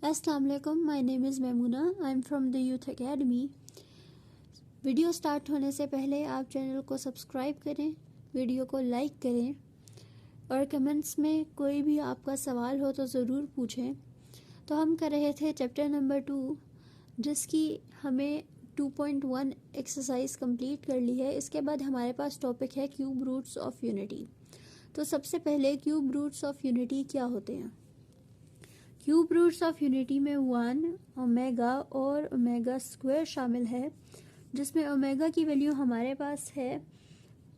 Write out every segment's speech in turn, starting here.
अस्सलाम वालेकुम, my name is Maimoona, I am from the youth academy. Video start होने से पहले आप चैनल को सब्सक्राइब करें, वीडियो को लाइक करें और कमेंट्स में कोई भी आपका सवाल हो तो ज़रूर पूछें। तो हम कर रहे थे चैप्टर नंबर 2, जिसकी हमें 2.1 एक्सरसाइज कंप्लीट कर ली है। इसके बाद हमारे पास टॉपिक है क्यूब रूट्स ऑफ यूनिटी। तो सबसे पहले क्यूब रूट्स ऑफ यूनिटी क्या होते हैं। क्यूब रूट्स ऑफ यूनिटी में 1, ओमेगा और ओमेगा स्क्वायर शामिल है, जिसमें ओमेगा की वैल्यू हमारे पास है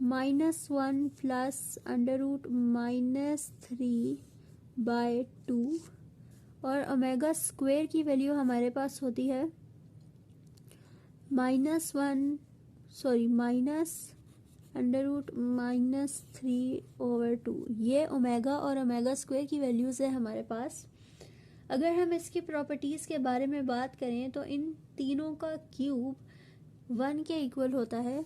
-1 प्लस अंडर रूट -3/2 और ओमेगा स्क्वायर की वैल्यू हमारे पास होती है माइनस अंडर रूट -3/2। ये ओमेगा और ओमेगा स्क्वायर की वैल्यूज़ है हमारे पास। अगर हम इसकी प्रॉपर्टीज़ के बारे में बात करें तो इन तीनों का क्यूब 1 के इक्वल होता है,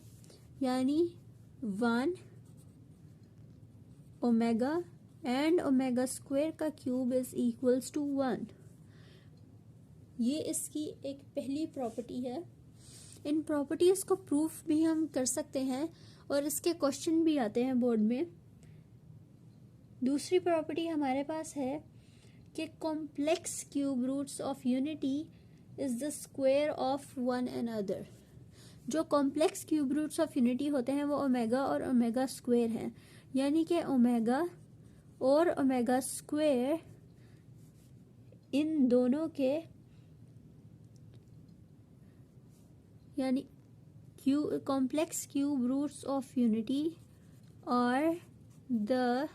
यानी 1 ओमेगा एंड ओमेगा स्क्वायर का क्यूब इज इक्वल्स टू 1। ये इसकी एक पहली प्रॉपर्टी है। इन प्रॉपर्टीज़ को प्रूफ भी हम कर सकते हैं और इसके क्वेश्चन भी आते हैं बोर्ड में। दूसरी प्रॉपर्टी हमारे पास है कि complex cube roots of unity is the square of one another. जो complex cube roots of unity होते हैं वो ओमेगा और ओमेगा स्क्वायर हैं, यानी कि ओमेगा और ओमेगा स्क्वायर इन दोनों के यानी complex cube roots of unity और द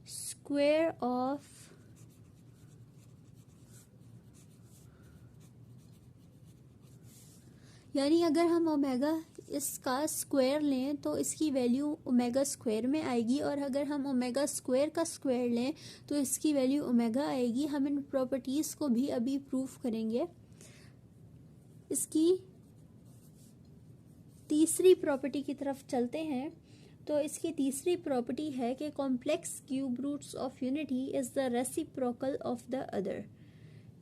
स्क्वायर ऑफ यानी अगर हम ओमेगा इसका स्क्वायर लें तो इसकी वैल्यू ओमेगा स्क्वायर में आएगी, और अगर हम ओमेगा स्क्वायर का स्क्वायर लें तो इसकी वैल्यू ओमेगा आएगी। हम इन प्रॉपर्टीज़ को भी अभी प्रूफ करेंगे। इसकी तीसरी प्रॉपर्टी की तरफ चलते हैं। तो इसकी तीसरी प्रॉपर्टी है कि complex cube roots of unity is the reciprocal of the other.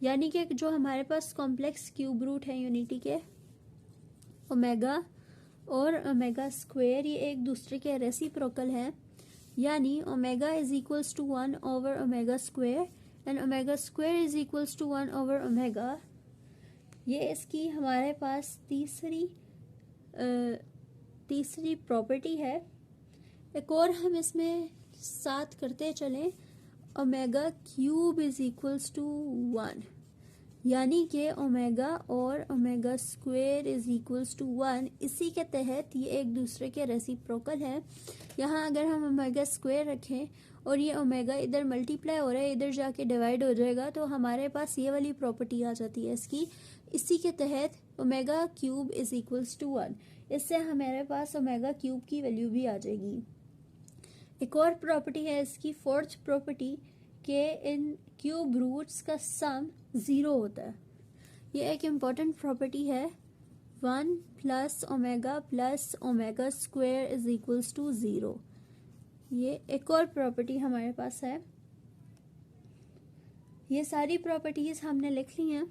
यानी कि जो हमारे पास कॉम्प्लेक्स क्यूब रूट है यूनिटी के, ओमेगा और ओमेगा स्क्वायर, ये एक दूसरे के रेसिप्रोकल हैं, यानी omega is equals to 1 over omega square and omega square is equals to 1 over omega. ये इसकी हमारे पास तीसरी प्रॉपर्टी है। एक और हम इसमें साथ करते चलें, omega cube is equals to 1, यानी कि ओमेगा और omega square is equals to 1। इसी के तहत ये एक दूसरे के रेसिप्रोकल है। यहाँ अगर हम ओमेगा स्क्वायर रखें और ये ओमेगा इधर मल्टीप्लाई हो रहा है, इधर जाके डिवाइड हो जाएगा, तो हमारे पास ये वाली प्रॉपर्टी आ जाती है इसकी। इसी के तहत omega cube is equals to 1। इससे हमारे पास ओमेगा क्यूब की वैल्यू भी आ जाएगी। एक और प्रॉपर्टी है इसकी, फोर्थ प्रॉपर्टी, के इन क्यूब रूट्स का सम 0 होता है। ये एक इम्पॉर्टेंट प्रॉपर्टी है। 1 plus omega square is equals to 0। ये एक और प्रॉपर्टी हमारे पास है। ये सारी प्रॉपर्टीज हमने लिख ली हैं।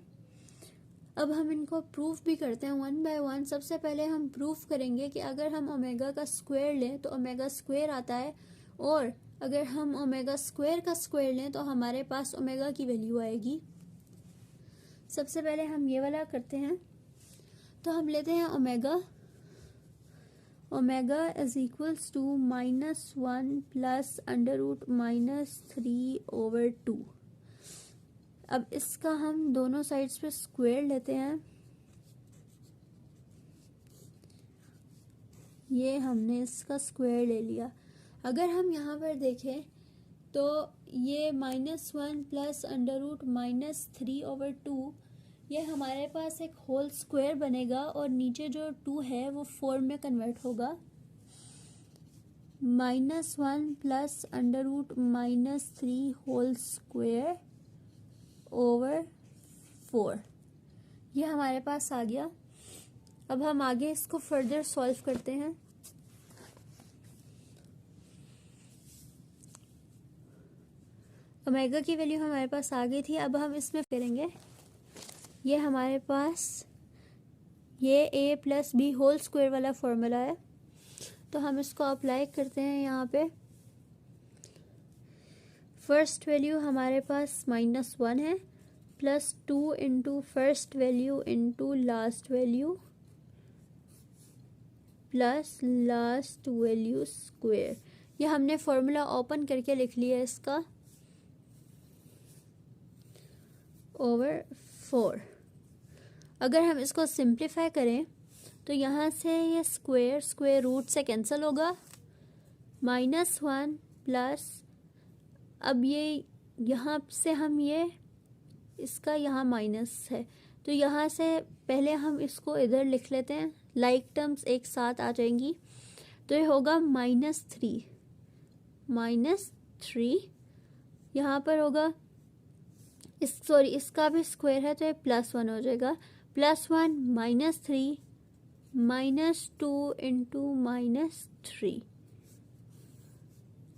अब हम इनको प्रूफ भी करते हैं 1 बाय 1। सबसे पहले हम प्रूफ करेंगे कि अगर हम ओमेगा का स्क्वायर लें तो ओमेगा स्क्वायर आता है, और अगर हम ओमेगा स्क्वायर का स्क्वायर लें तो हमारे पास ओमेगा की वैल्यू आएगी। सबसे पहले हम ये वाला करते हैं। तो हम लेते हैं omega is equals to -1 plus under root -3/2। अब इसका हम दोनों साइड्स पे स्क्वायर लेते हैं। ये हमने इसका स्क्वायर ले लिया। अगर हम यहाँ पर देखें तो ये -1 प्लस अंडर रूट -3/2, ये हमारे पास एक होल स्क्वायर बनेगा और नीचे जो 2 है वो 4 में कन्वर्ट होगा। -1 plus under root -3 whole square over 4, ये हमारे पास आ गया। अब हम आगे इसको फर्दर सॉल्व करते हैं। ओमेगा की वैल्यू हमारे पास आ गई थी। अब हम इसमें करेंगे, ये हमारे पास ये a plus B whole square वाला फॉर्मूला है, तो हम इसको अप्लाई करते हैं यहाँ पे। फर्स्ट वैल्यू हमारे पास -1 है, plus 2 into first value into last value plus last value square. ये हमने फॉर्मूला ओपन करके लिख लिया है इसका, ओवर 4। अगर हम इसको सिंप्लीफाई करें तो यहाँ से ये स्क्वायर रूट से कैंसिल होगा, -1 प्लस, अब ये यहाँ से हम ये इसका यहाँ माइनस है, तो यहाँ से पहले हम इसको इधर लिख लेते हैं, लाइक टर्म्स एक साथ आ जाएंगी, तो ये होगा -3 यहाँ पर होगा इसका भी स्क्वायर है तो ये +1 हो जाएगा, +1 -3 -2 इंटू -3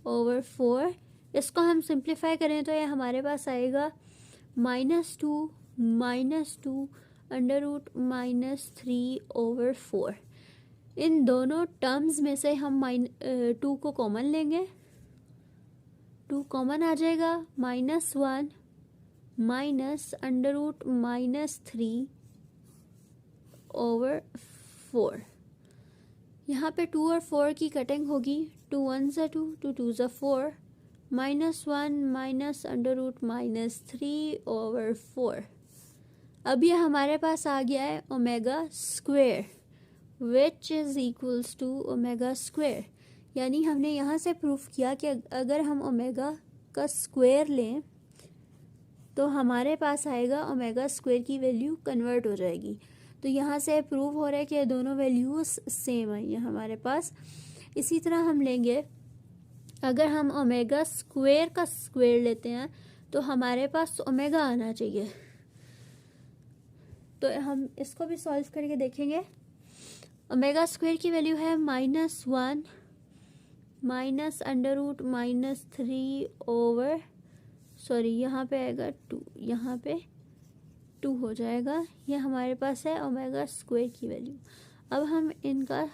ओवर 4। इसको हम सिंप्लीफाई करें तो ये हमारे पास आएगा -2 अंडर रूट -3 ओवर 4। इन दोनों टर्म्स में से हम 2 को कॉमन लेंगे, 2 कॉमन आ जाएगा, -1 माइनस अंडर रूट -3 ओवर 4। यहाँ पे 2 और 4 की कटिंग होगी, 2 1 2 2 2 4, -1 माइनस अंडर रूट -3 ओवर 4। अब ये हमारे पास आ गया है omega square, which is equals to omega square. यानी हमने यहाँ से प्रूफ किया कि अगर हम ओमेगा का स्क्वायर लें तो हमारे पास आएगा ओमेगा स्क्वायर की वैल्यू कन्वर्ट हो जाएगी। तो यहाँ से प्रूव हो रहा है कि दोनों वैल्यूज सेम आई है हमारे पास। इसी तरह हम लेंगे, अगर हम ओमेगा स्क्वायर का स्क्वायर लेते हैं तो हमारे पास ओमेगा आना चाहिए। तो हम इसको भी सॉल्व करके देखेंगे। ओमेगा स्क्वायर की वैल्यू है -1 माइनस अंडर रूट -3 ओवर, यहाँ पे आएगा 2, यहाँ पे 2 हो जाएगा। ये हमारे पास है ओमेगा स्क्वायर की वैल्यू। अब हम इनका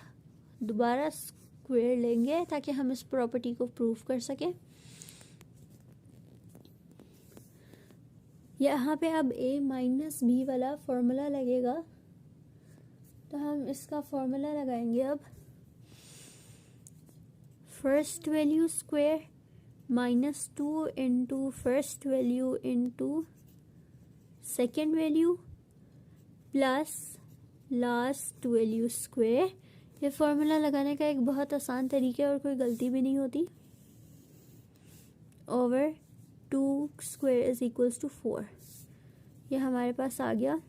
दोबारा स्क्वायर लेंगे ताकि हम इस प्रॉपर्टी को प्रूव कर सकें। यहाँ पे अब a माइनस बी वाला फॉर्मूला लगेगा, तो हम इसका फॉर्मूला लगाएंगे। अब first value square -2 into first value into second value plus last value square. ये फॉर्मूला लगाने का एक बहुत आसान तरीका है और कोई गलती भी नहीं होती। Over 2 square is equals to 4। ये हमारे पास आ गया।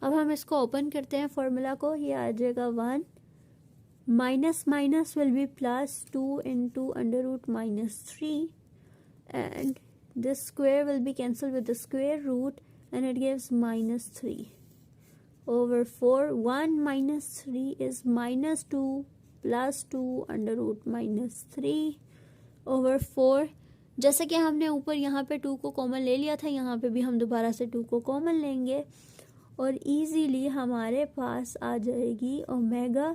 अब हम इसको ओपन करते हैं फॉर्मूला को, ये आ जाएगा 1 minus minus will be +2 into under root -3 and this square will be cancelled with the square root and it gives -3 over 4. 1 minus 3 is -2 plus 2 under root -3 over 4। जैसे कि हमने ऊपर यहाँ पे 2 को कॉमन ले लिया था, यहाँ पे भी हम दोबारा से 2 को कॉमन लेंगे और इजीली हमारे पास आ जाएगी ओमेगा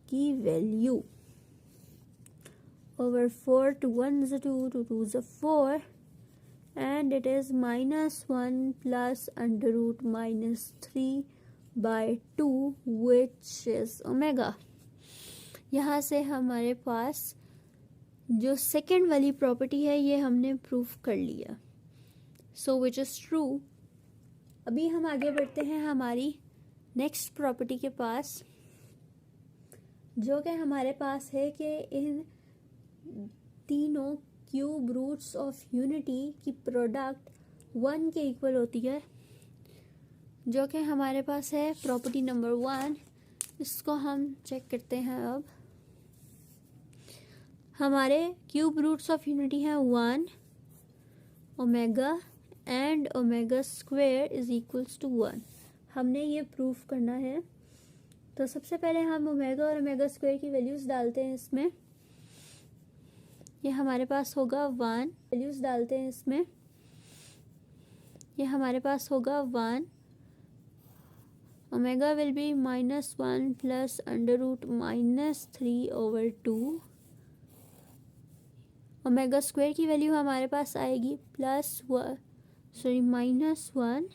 की value. Over 4, 2 1 is 2, 2 2 is 4 and it is -1 plus under root -3 by 2 which is omega। यहाँ से हमारे पास जो सेकेंड वाली प्रॉपर्टी है ये हमने प्रूफ कर लिया, सो विच इज़ ट्रू। अभी हम आगे बढ़ते हैं हमारी नेक्स्ट प्रॉपर्टी के पास, जो कि हमारे पास है कि इन तीनों क्यूब रूट्स ऑफ यूनिटी की प्रोडक्ट 1 के इक्वल होती है, जो कि हमारे पास है प्रॉपर्टी नंबर 1। इसको हम चेक करते हैं। अब हमारे क्यूब रूट्स ऑफ यूनिटी हैं 1 omega and omega square is equals to 1। हमने ये प्रूफ करना है। तो सबसे पहले हम ओमेगा और ओमेगा स्क्वायर की वैल्यूज़ डालते हैं इसमें। ये हमारे पास होगा 1, वैल्यूज़ डालते हैं इसमें। ये हमारे पास होगा 1, omega will be -1 plus under root -3/2, omega square की वैल्यू हमारे पास आएगी -1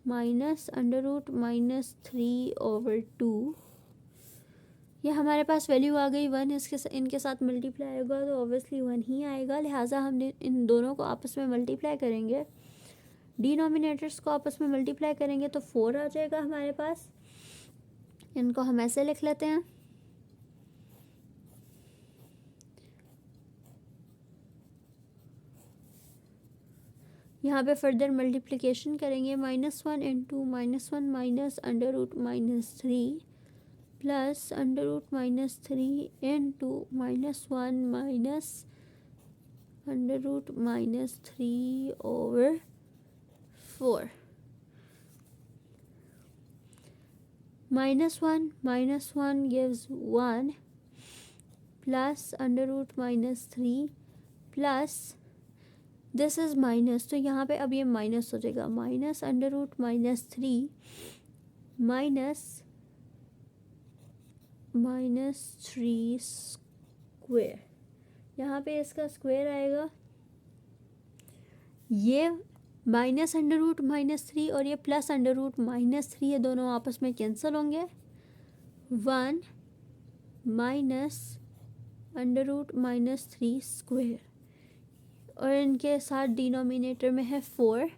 माइनस अंडर रूट -3/2। ये हमारे पास वैल्यू आ गई 1, इनके साथ मल्टीप्लाई होगा तो ऑब्वियसली 1 ही आएगा, लिहाजा हमने इन दोनों को आपस में मल्टीप्लाई करेंगे, डिनोमिनेटर्स को आपस में मल्टीप्लाई करेंगे तो 4 आ जाएगा हमारे पास। इनको हम ऐसे लिख लेते हैं, यहाँ पे फर्दर मल्टीप्लिकेशन करेंगे, -1 into -1 minus under root -3 plus under root -3 into -1 minus under root -3/4 -1 gives 1 plus under root -3 plus this is minus, तो यहाँ पे अब ये माइनस हो जाएगा, माइनस अंडर रूट -3 -3 स्क्वायर, यहाँ पे इसका स्क्वायर आएगा, ये माइनस अंडर रूट -3 और ये प्लस अंडर रूट -3 ये दोनों आपस में कैंसिल होंगे, 1 माइनस अंडर रूट -3 स्क्वायर, और इनके साथ डिनोमिनेटर में है 4,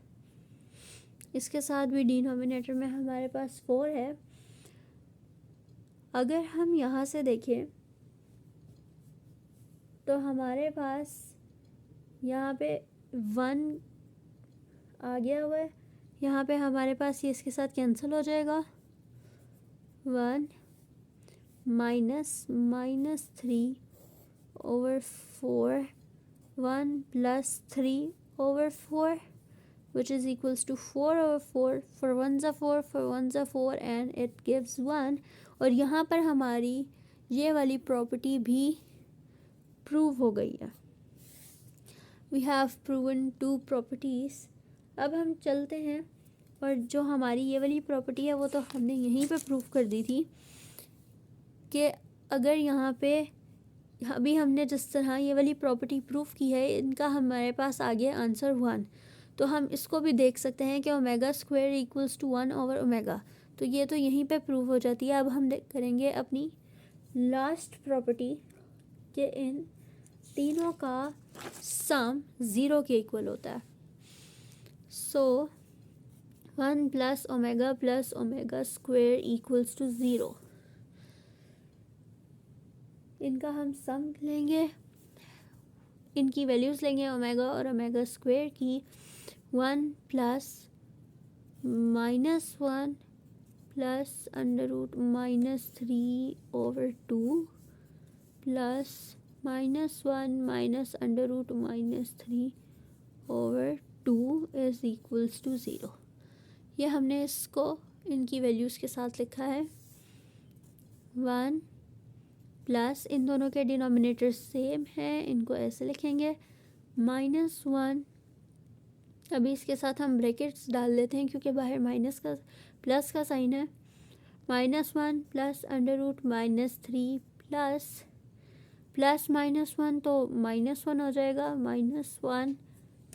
इसके साथ भी डिनोमिनेटर में हमारे पास 4 है। अगर हम यहाँ से देखें तो हमारे पास यहाँ पे 1 आ गया हुआ है, यहाँ पे हमारे पास ये इसके साथ कैंसिल हो जाएगा, 1 -3/4 1 plus 3/4 which is equals to 4/4, for 1s are 4, for 1s are 4 and it gives 1। और यहाँ पर हमारी ये वाली प्रॉपर्टी भी प्रूव हो गई है, we have proven 2 properties। अब हम चलते हैं और जो हमारी ये वाली प्रॉपर्टी है वो तो हमने यहीं पे प्रूव कर दी थी कि अगर यहाँ पे अभी हमने जिस तरह ये वाली प्रॉपर्टी प्रूफ की है, इनका हमारे पास आ गया आंसर 1, तो हम इसको भी देख सकते हैं कि ओमेगा स्क्वायर इक्वल्स टू 1/ओमेगा, तो ये तो यहीं पे प्रूव हो जाती है। अब हम करेंगे अपनी लास्ट प्रॉपर्टी कि इन तीनों का सम 0 के इक्वल होता है, so 1 plus omega square equals to 0। इनका हम सम लेंगे, इनकी वैल्यूज़ लेंगे ओमेगा और ओमेगा स्क्वायर की, 1 plus -1 plus under root -3/2 plus -1 minus under root -3/2 is equals to 0। ये हमने इसको इनकी वैल्यूज़ के साथ लिखा है, 1 प्लस इन दोनों के डिनोमिनेटर सेम है, इनको ऐसे लिखेंगे, -1, अभी इसके साथ हम ब्रैकेट्स डाल देते हैं क्योंकि बाहर माइनस का प्लस का साइन है, -1 प्लस अंडर रूट -3 प्लस -1 तो -1 हो जाएगा, -1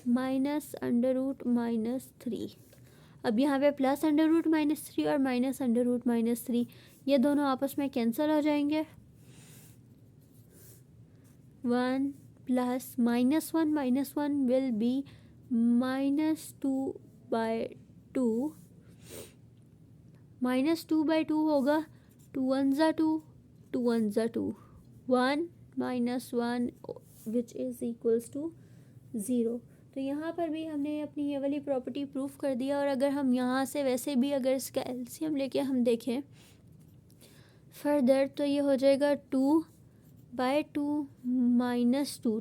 माइनस अंडर रूट -3। अब यहाँ पे प्लस अंडर रूट -3 और माइनस अंडर रूट -3 ये दोनों आपस में कैंसिल हो जाएंगे, 1 प्लस -1 will be -2/2, -2/2 होगा, 2 1s are 2, 2 1s are 2, 1 minus 1 which is equals to 0। तो यहाँ पर भी हमने अपनी ये वाली प्रॉपर्टी प्रूफ कर दिया। और अगर हम यहाँ से वैसे भी अगर इसका एलसीएम लेके हम देखें फर्दर तो ये हो जाएगा 2/2 -2,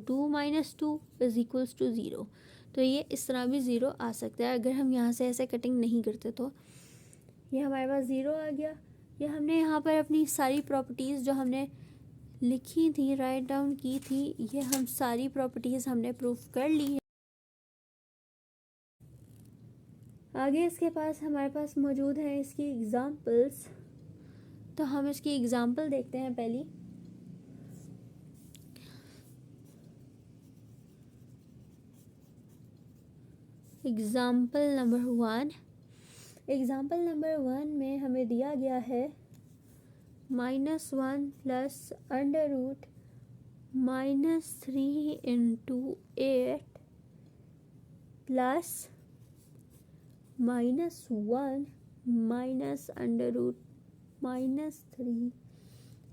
2 - 2 इज इक्वल्स टू 0। तो ये इस तरह भी 0 आ सकता है अगर हम यहाँ से ऐसे कटिंग नहीं करते, तो ये हमारे पास 0 आ गया। ये हमने यहाँ पर अपनी सारी प्रॉपर्टीज़ जो हमने लिखी थी, राइट डाउन की थी, ये हम सारी प्रॉपर्टीज़ हमने प्रूफ कर ली है। आगे इसके पास हमारे पास मौजूद है इसकी एग्जांपल्स, तो हम इसकी एग्जांपल देखते हैं पहली। एग्जांपल नंबर 1 में हमें दिया गया है -1 plus under root -3 into 8 plus -1 minus under root -3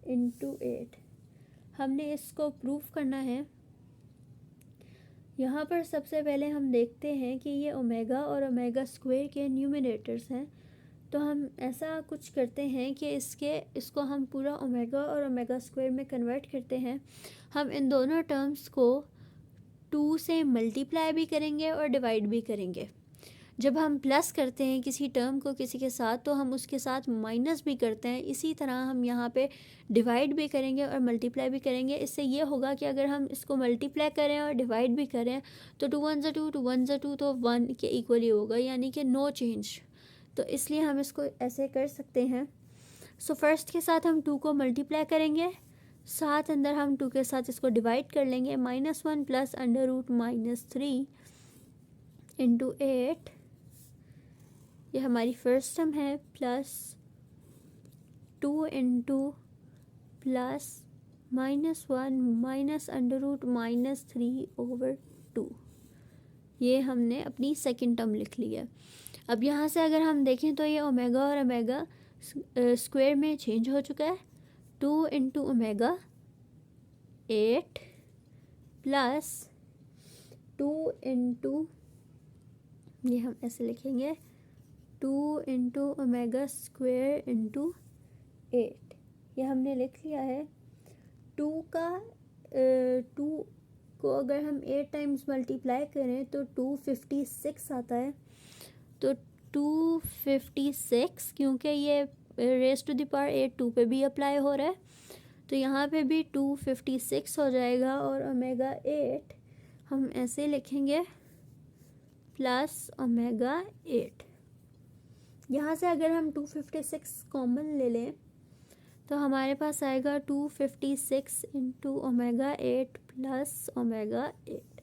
into 8। हमने इसको प्रूफ करना है। यहाँ पर सबसे पहले हम देखते हैं कि ये ओमेगा और ओमेगा स्क्वायर के न्यूमरेटर्स हैं, तो हम ऐसा कुछ करते हैं कि इसको हम पूरा ओमेगा और ओमेगा स्क्वायर में कन्वर्ट करते हैं। हम इन दोनों टर्म्स को 2 से मल्टीप्लाई भी करेंगे और डिवाइड भी करेंगे। जब हम प्लस करते हैं किसी टर्म को किसी के साथ, तो हम उसके साथ माइनस भी करते हैं। इसी तरह हम यहाँ पे डिवाइड भी करेंगे और मल्टीप्लाई भी करेंगे। इससे ये होगा कि अगर हम इसको मल्टीप्लाई करें और डिवाइड भी करें तो 2 1 2 2 1 2 तो 1 के इक्वल ही होगा, यानी कि नो चेंज। तो इसलिए हम इसको ऐसे कर सकते हैं। सो फर्स्ट के साथ हम 2 को मल्टीप्लाई करेंगे, साथ अंदर हम 2 के साथ इसको डिवाइड कर लेंगे। -1 प्लस अंडर रूट -3 इंटू 8, ये हमारी फर्स्ट टर्म है, plus 2 into plus -1 minus under root -3/2। ये हमने अपनी सेकंड टर्म लिख ली है। अब यहाँ से अगर हम देखें तो ये ओमेगा और ओमेगा स्क्वायर में चेंज हो चुका है। 2 इंटू ओमेगा 8 प्लस 2 इंटू, ये हम ऐसे लिखेंगे, 2 इंटू ओमेगा स्क्वायर इंटू 8। ये हमने लिख लिया है। 2 को अगर हम 8 टाइम्स मल्टीप्लाई करें तो 256 आता है। तो 256, क्योंकि ये रेज़ टू द पावर 8 2 पे भी अप्लाई हो रहा है, तो यहाँ पे भी 256 हो जाएगा। और ओमेगा 8 हम ऐसे लिखेंगे, प्लस ओमेगा 8। यहाँ से अगर हम 256 कॉमन ले लें तो हमारे पास आएगा 256 इंटू ओमेगा 8 प्लस ओमेगा 8।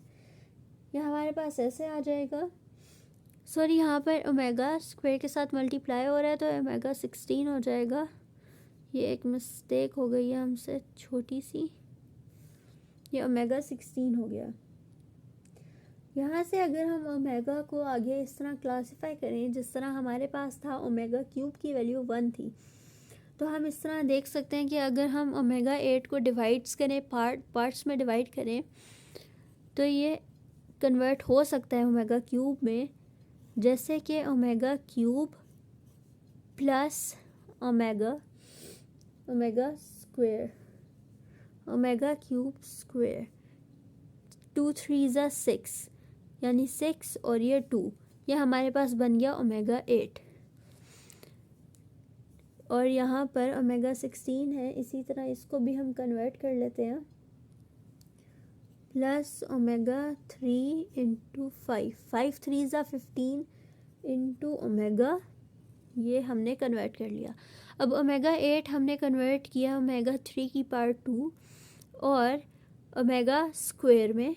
यह हमारे पास ऐसे आ जाएगा। सॉरी, यहाँ पर ओमेगा स्क्वायर के साथ मल्टीप्लाई हो रहा है तो ओमेगा 16 हो जाएगा। ये एक मिस्टेक हो गई है हमसे छोटी सी, ये ओमेगा 16 हो गया। यहाँ से अगर हम ओमेगा को आगे इस तरह क्लासिफाई करें जिस तरह हमारे पास था, ओमेगा क्यूब की वैल्यू 1 थी, तो हम इस तरह देख सकते हैं कि अगर हम ओमेगा 8 को डिवाइड्स करें, पार्ट्स में डिवाइड करें, तो ये कन्वर्ट हो सकता है ओमेगा क्यूब में, जैसे कि omega cube plus omega square, omega cube square. 2 3 ज़ा 6, यानी 6 और ये 2, ये हमारे पास बन गया ओमेगा 8। और यहाँ पर ओमेगा 16 है, इसी तरह इसको भी हम कन्वर्ट कर लेते हैं, प्लस ओमेगा 3 इंटू 5 3 ज़ा 15 इंटू ओमेगा, ये हमने कन्वर्ट कर लिया। अब ओमेगा 8 हमने कन्वर्ट किया ओमेगा 3 की पावर 2 और ओमेगा स्क्वायर में,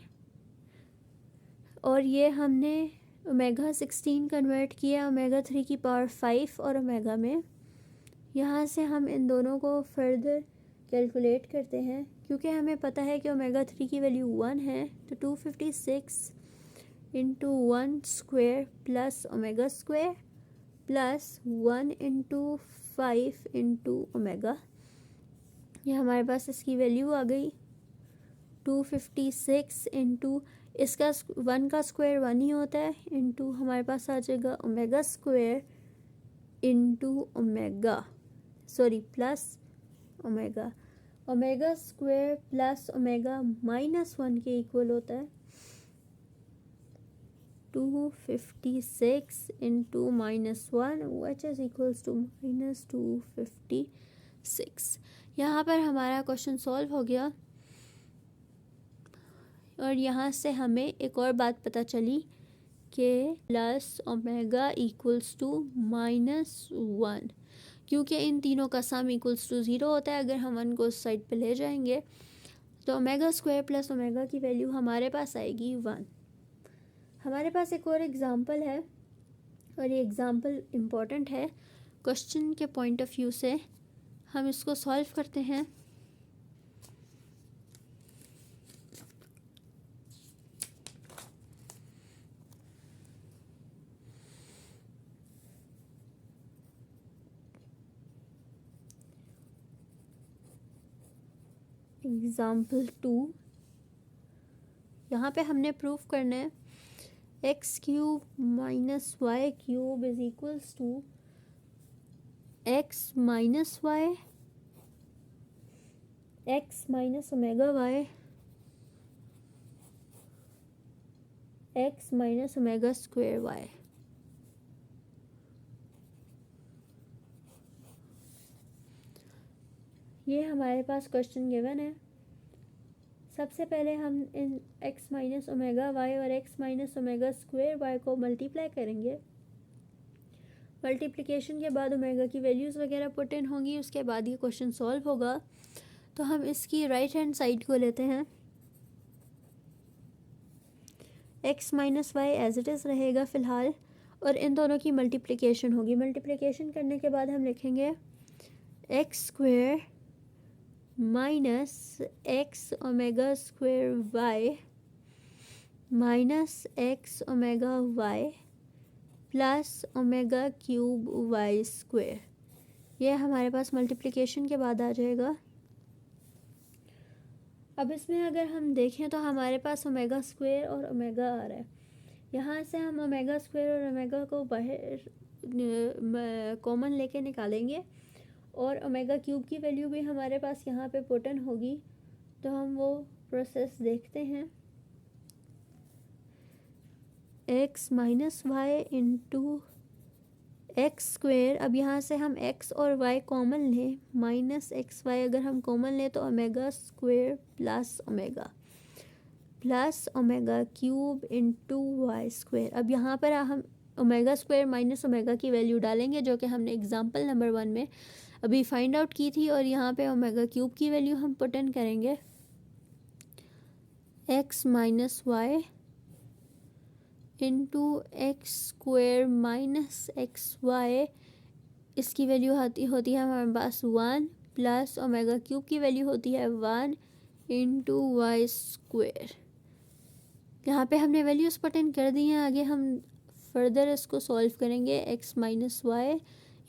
और ये हमने ओमेगा 16 कन्वर्ट किया ओमेगा 3 की पावर 5 और ओमेगा में। यहाँ से हम इन दोनों को फर्दर कैलकुलेट करते हैं, क्योंकि हमें पता है कि ओमेगा 3 की वैल्यू 1 है, तो 256 into 1 square plus omega square plus 1 into 5 into omega, ये हमारे पास इसकी वैल्यू आ गई। 256 इंटू इसका 1 का स्क्वायर 1 ही होता है, इंटू हमारे पास आ जाएगा omega square into omega, sorry plus omega. Omega square plus omega -1 के इक्वल होता है। 256 into -1 which is equals to -256। यहाँ पर हमारा क्वेश्चन सॉल्व हो गया। और यहाँ से हमें एक और बात पता चली के प्लस ओमेगा इक्वल्स टू -1, क्योंकि इन तीनों का सम इक्वल्स टू 0 होता है। अगर हम 1 को उस साइड पे ले जाएंगे तो ओमेगा स्क्वायर प्लस ओमेगा की वैल्यू हमारे पास आएगी 1। हमारे पास एक और एग्ज़ाम्पल है और ये एग्ज़ाम्पल इम्पॉर्टेंट है क्वेश्चन के पॉइंट ऑफ व्यू से। हम इसको सॉल्व करते हैं। एग्ज़ाम्पल 2, यहाँ पे हमने प्रूफ करना है X cube minus Y cube is equals to X minus Y X minus omega Y X minus omega square Y. ये हमारे पास क्वेश्चन गिवन है। सबसे पहले हम इन x माइनस ओमेगा वाई और x minus omega square Y को मल्टीप्लाई करेंगे। मल्टीप्लिकेशन के बाद ओमेगा की वैल्यूज़ वगैरह पुट इन होंगी, उसके बाद ये क्वेश्चन सॉल्व होगा। तो हम इसकी राइट हैंड साइड को लेते हैं। x minus Y as it is रहेगा फ़िलहाल, और इन दोनों की मल्टीप्लिकेशन होगी। मल्टीप्लिकेशन करने के बाद हम लिखेंगे X square minus X omega square Y minus X omega Y plus omega cube Y square. ये हमारे पास मल्टीप्लिकेशन के बाद आ जाएगा। अब इसमें अगर हम देखें तो हमारे पास ओमेगा स्क्वायर और ओमेगा आ रहा है। यहाँ से हम ओमेगा स्क्वायर और ओमेगा को बाहर कॉमन लेके निकालेंगे और ओमेगा क्यूब की वैल्यू भी हमारे पास यहाँ पे पुटन होगी। तो हम वो प्रोसेस देखते हैं। X minus Y into X square. अब यहाँ से हम एक्स और वाई कॉमन लें, माइनस एक्स वाई अगर हम कॉमन लें तो omega square plus omega cube into Y square. अब यहाँ पर हम ओमेगा स्क्वायर माइनस ओमेगा की वैल्यू डालेंगे जो कि हमने एग्जाम्पल नंबर 1 में अभी फाइंड आउट की थी, और यहाँ पे ओमेगा क्यूब की वैल्यू हम पुट इन करेंगे। X minus Y into X square minus X Y, इसकी वैल्यू होती है हमारे पास 1 प्लस ओमेगा क्यूब की वैल्यू होती है 1 इंटू वाई स्क्वायर। यहाँ पे हमने वैल्यूज़ पुट इन कर दी हैं। आगे हम फर्दर इसको सॉल्व करेंगे। X minus Y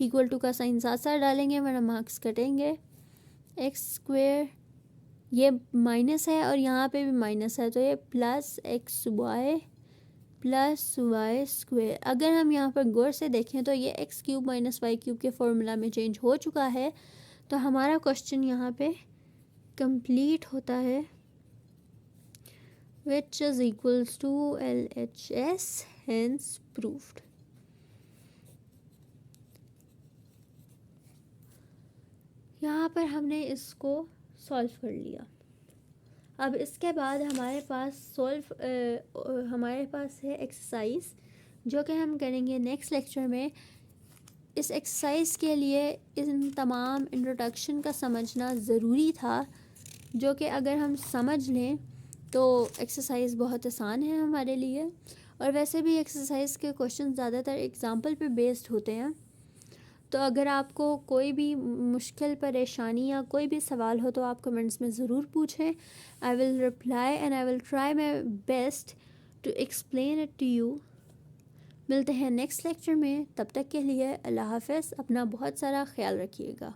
equal to का साइन साथ साथ डालेंगे वरना मार्क्स कटेंगे। एक्स स्क्वायर ये माइनस है और यहाँ पे भी माइनस है, तो ये plus X Y plus Y square. अगर हम यहाँ पर गौर से देखें तो ये X cube minus Y cube के फॉर्मूला में चेंज हो चुका है। तो हमारा क्वेश्चन यहाँ पे कंप्लीट होता है, which is equals to LHS, hence proved। यहाँ पर हमने इसको सॉल्व कर लिया। अब इसके बाद हमारे पास है एक्सरसाइज जो कि हम करेंगे नेक्स्ट लेक्चर में। इस एक्सरसाइज के लिए इन तमाम इंट्रोडक्शन का समझना ज़रूरी था, जो कि अगर हम समझ लें तो एक्सरसाइज बहुत आसान है हमारे लिए। और वैसे भी एक्सरसाइज के क्वेश्चन ज़्यादातर एग्जाम्पल पे बेस्ड होते हैं। तो अगर आपको कोई भी मुश्किल परेशानी या कोई भी सवाल हो तो आप कमेंट्स में ज़रूर पूछें। I will reply and I will try my best to explain it to you. मिलते हैं नेक्स्ट लेक्चर में, तब तक के लिए अल्लाह हाफ़िज़। अपना बहुत सारा ख्याल रखिएगा।